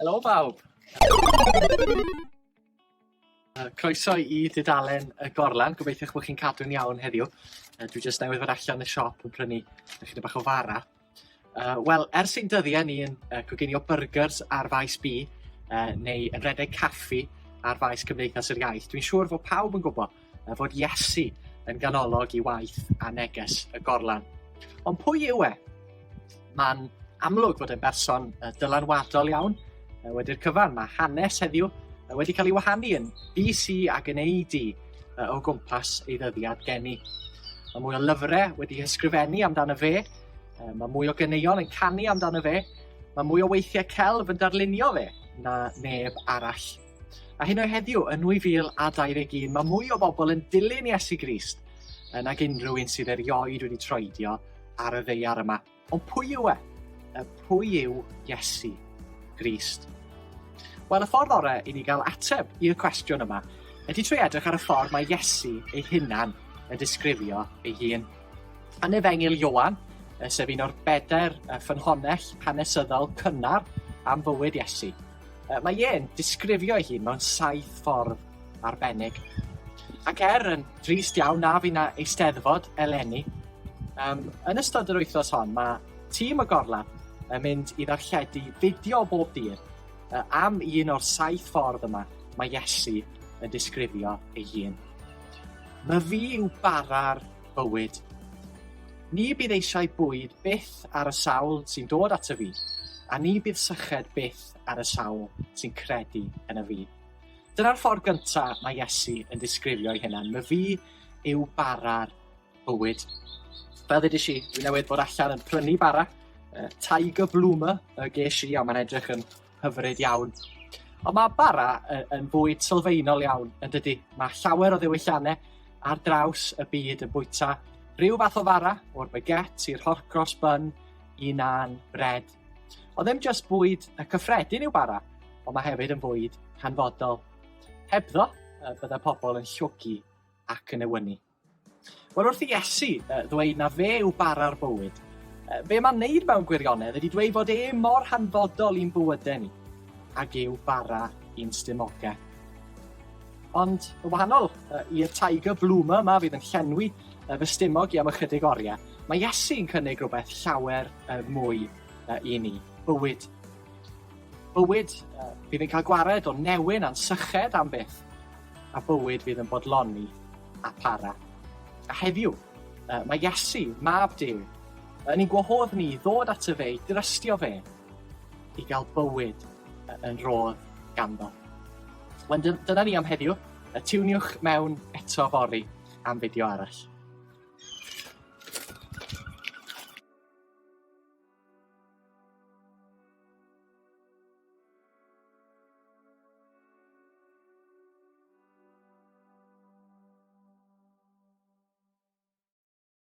Helo bawb. Croeso I dudalen y gorlan. Gobeithio bod chi'n cadw'n iawn heddiw. Dwi jyst newydd fod allan y siop yn prynu chydig bach o fara. Wel, ers ein dyddiau ni yn coginio burgers ar faes B, neu yn redeg caffi ar faes Cymdeithas yr Iaith, dwi'n siŵr fod pawb yn gwybod fod Iesu yn ganolog I waith a neges y gorlan. Ond pwy yw e? Mae'n amlwg fod yn berson dylanwadol iawn. Wedi'r cyfan, mae hanes heddiw wedi cael ei wahanu yn BC ac yn AD o gwmpas ei ddyddiad geni. Mae mwy o lyfrau wedi ysgrifennu amdano fe, mae mwy o ganeuon yn canu amdano fe, mae mwy o weithiau celf yn darlunio fe na neb arall. A hyn o heddiw, yn 2021, mae mwy o bobl yn dilyn Iesu Grist nag unrhyw un sydd erioed wedi troedio ar y ddeiar yma. Ond pwy yw e? Pwy yw Iesu Grist? Wel, y ffordd orau I ni gael ateb i'r cwestiwn yma ydy trwy edrych ar y ffordd mae Iesu ei hunan yn disgrifio ei hun. Yn Efengil Ioan, sef un o'r 4 ffynhonnell hanesyddol cynnar am fywyd Iesu, mae Ie'n disgrifio ei hun mewn 7 ffordd arbennig. Ac yn drist iawn na fi na eisteddfod eleni, yn ystod yr wythnos hon, mae tîm y gorlan yn mynd I ddarlledu fideo bob dydd am un o'r 7 ffordd yma mae Iesu yn disgrifio ei hun. Myfi yw Bara'r Bywyd. Ni bydd eisiau bwyd byth ar y sawl sy'n dod at y fi, a ni bydd syched byth ar y sawl sy'n credu yn y fi. Dyna'r ffordd gyntaf mae Iesu yn disgrifio ei hunan. Myfi yw Bara'r Bywyd. Fel ddedais I, dwi newydd bod allan yn prynu bara. Tiger bloomer ges I, a mae'n edrych yn hyfryd iawn. Ond mae bara yn bwyd sylfaenol iawn, yn dydy. Mae llawer o ddiwylliannau ar draws y byd yn bwyta rhyw fath o fara, o'r baguette i'r hot cross bun, I naan, bred. Ond ddim jyst bwyd cyffredin yw bara, ond mae hefyd yn bwyd hanfodol. Hebddo, bydde pobl yn llwgu ac yn ewynu. Wel, wrth I Iesu ddweud na fe yw Bara'r Bywyd, be mae'n neud mewn gwirionedd ydy dweud fod mor hanfodol i'n bywydau ni, ac yw bara i'n stumogau. Ond, yn wahanol i'r tiger bloomer yma fydd yn llenwi fy stumog I am ychydig oriau, mae Iesu'n cynnig rhywbeth llawer mwy I ni, bywyd. Bywyd fydd yn cael gwared o newyn a'n syched am beth, a bywyd fydd yn bodloni a para. A heddiw, mae Iesu, mab Duw, yn ein gwahodd ni ddod at y fe, I drystio fe, I gael bywyd yn rodd ganddo. Wel, dyna ni am heddiw. Tiwniwch mewn eto fory am fideo arall.